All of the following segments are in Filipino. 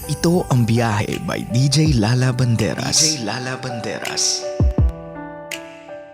Ito ang Biyahe by DJ Lala Banderas. DJ Lala Banderas.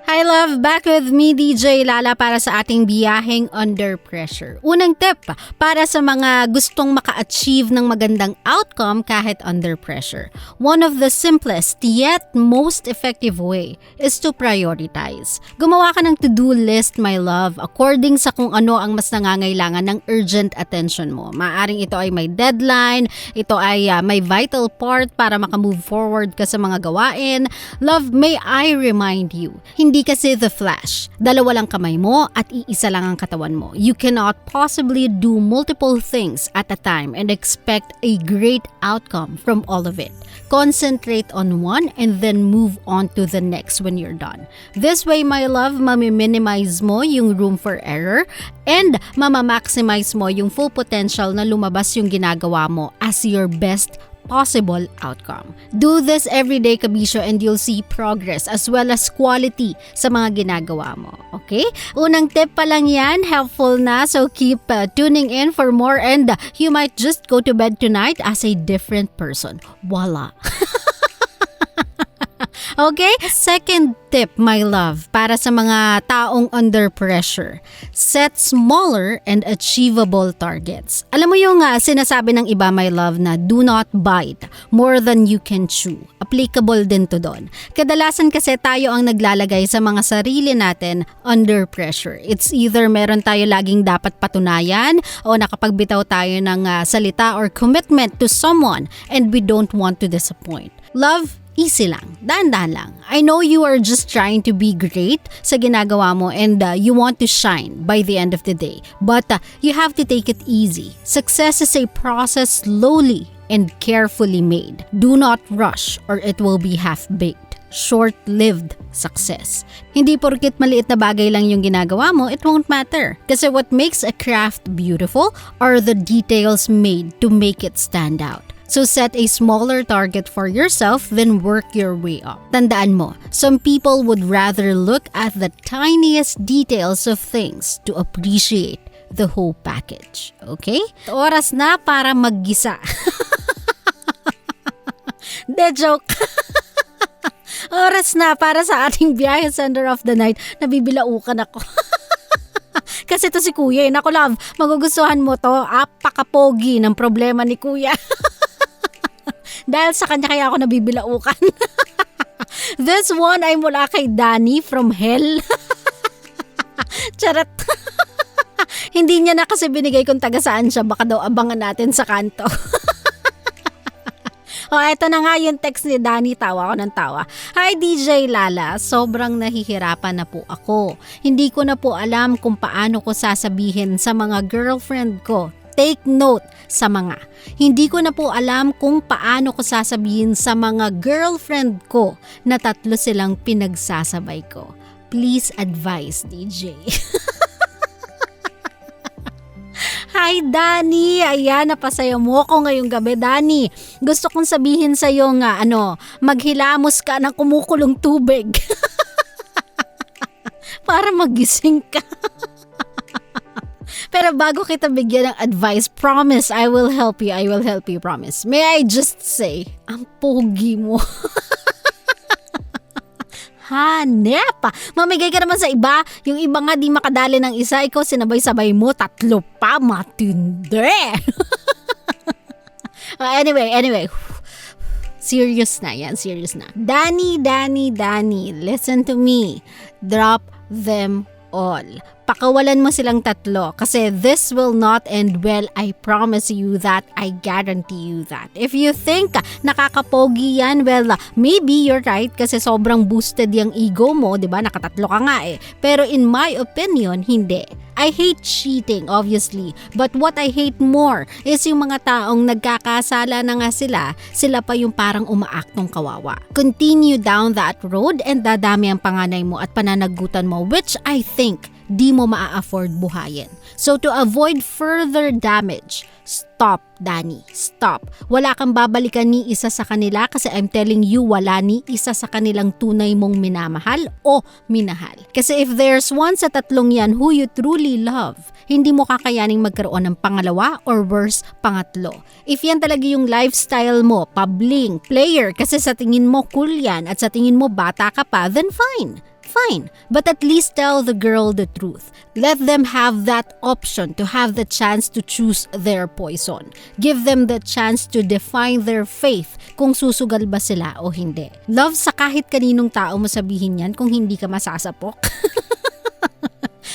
Hi love, back with me DJ Lala para sa ating Byaheng Under Pressure. Unang tip para sa mga gustong maka-achieve ng magandang outcome kahit under pressure. One of the simplest yet most effective way is to prioritize. Gumawa ka ng to-do list, my love, according sa kung ano ang mas nangangailangan ng urgent attention mo. Maaring ito ay may deadline, ito ay may vital part para makamove forward ka sa mga gawain. Love, may I remind you, hindi kasi the Flash. Dalawa lang kamay mo at iisa lang ang katawan mo. You cannot possibly do multiple things at a time and expect a great outcome from all of it. Concentrate on one and then move on to the next when you're done. This way, my love, mami-minimize mo yung room for error and mama-maximize mo yung full potential na lumabas yung ginagawa mo as your best possible outcome. Do this every day, Kabisyo, and you'll see progress as well as quality sa mga ginagawa mo. Okay? Unang tip pa lang yan, helpful na, so keep tuning in for more and you might just go to bed tonight as a different person. Voila! Okay? Second tip, my love, para sa mga taong under pressure. Set smaller and achievable targets. Alam mo yung sinasabi ng iba, my love, na do not bite more than you can chew. Applicable din to doon. Kadalasan kasi tayo ang naglalagay sa mga sarili natin under pressure. It's either meron tayo laging dapat patunayan o nakapagbitaw tayo ng salita or commitment to someone and we don't want to disappoint. Love, easy lang, dahan-dahan lang. I know you are just trying to be great sa ginagawa mo and you want to shine by the end of the day. But you have to take it easy. Success is a process slowly and carefully made. Do not rush or it will be half-baked. Short-lived success. Hindi porket maliit na bagay lang yung ginagawa mo, it won't matter. Kasi what makes a craft beautiful are the details made to make it stand out. So set a smaller target for yourself, then work your way up. Tandaan mo, some people would rather look at the tiniest details of things to appreciate the whole package. Okay? Oras na para maggisa. De joke. Oras na para sa ating Byahe Sender of the night. Nabibilaukan ako. Kasi to si Kuya. Naku love, magugustuhan mo to. Napakapogi ng problema ni Kuya. Dahil sa kanya kaya ako nabibilaukan. This one ay mula kay Danny from hell. Charot. Hindi niya na kasi binigay kung taga saan siya. Baka daw abangan natin sa kanto. Eto na nga yung text ni Danny. Tawa ako ng tawa. Hi DJ Lala, sobrang nahihirapan na po ako. Hindi ko na po alam kung paano ko sasabihin sa mga girlfriend ko. Take note sa mga. Hindi ko na po alam kung paano ko sasabihin sa mga girlfriend ko na tatlo silang pinagsasabay ko. Please advise, DJ. Hi, Danny! Ayan, napasaya mo ko ngayong gabi, Danny. Gusto kong sabihin sa'yo nga, maghilamos ka ng kumukulong tubig. Para magising ka. Pero bago kita bigyan ng advice, promise, I will help you. I will help you, promise. May I just say, ang pogi mo. Hanep! Mamigay ka naman sa iba. Yung iba nga di makadali ng isa, ikaw sinabay-sabay mo, tatlo pa, matindi. Anyway. Serious na yan, serious na. Danny, listen to me. Drop them all. Pakawalan mo silang tatlo kasi this will not end well. I promise you that. I guarantee you that. If you think nakakapogi yan, well, maybe you're right kasi sobrang boosted yung ego mo, di ba? Nakatatlo ka nga eh. Pero in my opinion, hindi. I hate cheating, obviously. But what I hate more is yung mga taong nagkakasala na nga sila pa yung parang umaaktong kawawa. Continue down that road and dadami ang panganay mo at pananagutan mo, which I think di mo maa-afford buhayin. So to avoid further damage, stop, Danny. Stop. Wala kang babalikan ni isa sa kanila kasi I'm telling you, wala ni isa sa kanilang tunay mong minamahal o minahal. Kasi if there's one sa tatlong yan who you truly love, hindi mo kakayaning magkaroon ng pangalawa or worse, pangatlo. If yan talaga yung lifestyle mo, pabling, player, kasi sa tingin mo cool yan at sa tingin mo bata ka pa, then fine. Fine, but at least tell the girl the truth. Let them have that option to have the chance to choose their poison. Give them the chance to define their faith kung susugal ba sila o hindi. Love sa kahit kaninong tao mo sabihin yan kung hindi ka masasapok.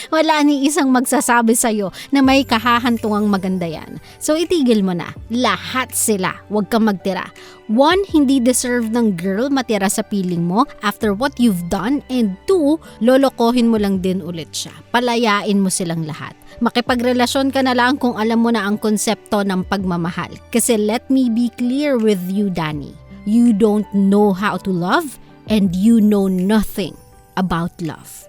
Wala ni isang magsasabi sa'yo na may kahahantungang maganda yan. So itigil mo na. Lahat sila. Huwag kang magtira. One, hindi deserve ng girl matira sa piling mo after what you've done. And two, lolokohin mo lang din ulit siya. Palayain mo silang lahat. Makipagrelasyon ka na lang kung alam mo na ang konsepto ng pagmamahal. Kasi let me be clear with you, Danny. You don't know how to love and you know nothing about love.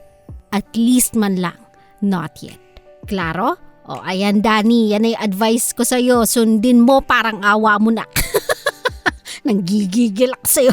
At least man lang. Not yet. Klaro? O ayan Danny, yan ay advice ko sa'yo. Sundin mo, parang awa mo na. Nanggigigil ako sa'yo.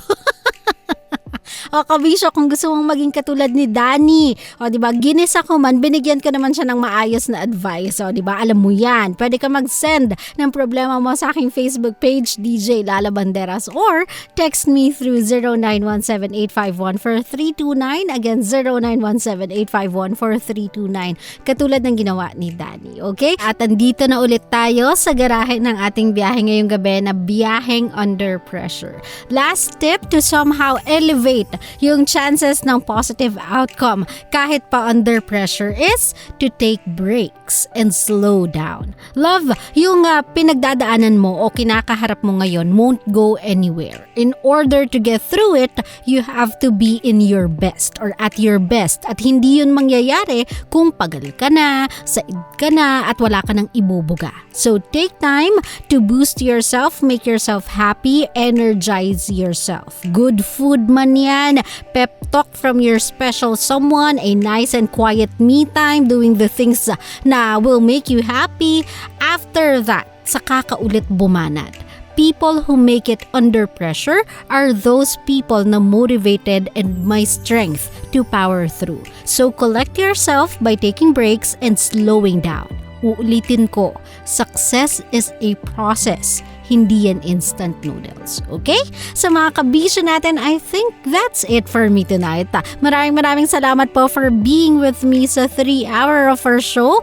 O Kabisyo, kung gusto mong maging katulad ni Danny, o diba, ginis ako man, binigyan ko naman siya ng maayos na advice. O diba, alam mo yan. Pwede ka mag-send ng problema mo sa aking Facebook page, DJ Lala Banderas, or text me through 0917-851-4329. Again, 0917-851-4329. Katulad ng ginawa ni Danny. Okay? At andito na ulit tayo sa garahe ng ating biyahe ngayong gabi na Byaheng Under Pressure. Last tip to somehow elevate yung chances ng positive outcome kahit pa under pressure is to take breaks and slow down. Love, yung pinagdadaanan mo o kinakaharap mo ngayon won't go anywhere. In order to get through it, you have to be in your best or at your best. At hindi yun mangyayari kung pagal ka na, said ka na, at wala ka nang ibubuga. So take time to boost yourself, make yourself happy, energize yourself. Good food man yan, pep talk from your special someone, a nice and quiet me time, doing the things na will make you happy. After that, saka ka ulit bumanat. People who make it under pressure are those people na motivated and may strength to power through. So collect yourself by taking breaks and slowing down. Uulitin ko, success is a process. Hindi yan instant noodles. Okay? Sa mga kabisyo natin, I think that's it for me tonight. Maraming salamat po for being with me sa 3 hours of our show.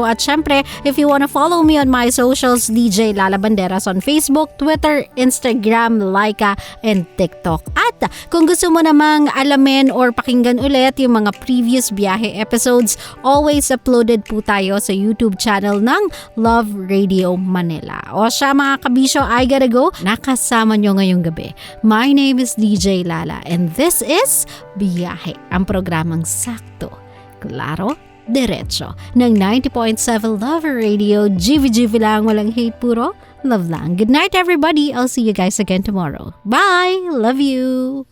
At syempre, if you wanna follow me on my socials, DJ Lala Banderas on Facebook, Twitter, Instagram, Laika, and TikTok. At kung gusto mo namang alamin or pakinggan ulit yung mga previous biyahe episodes, always uploaded po tayo sa YouTube channel ng Love Radio Manila. O siya mga kabisyo, I gotta go. Nakasama nyo ngayong gabi. My name is DJ Lala and this is Byahe, ang programang sakto, klaro, diretso ng 90.7 Love Radio. GV lang, walang hate, puro love lang. Good night everybody. I'll see you guys again tomorrow. Bye! Love you!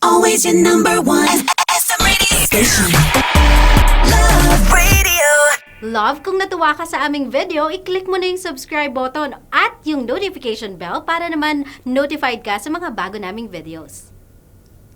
Always your number one SM radio station. Love Radio. Love, kung natuwa ka sa aming video, i-click mo na yung subscribe button at yung notification bell para naman notified ka sa mga bago naming videos.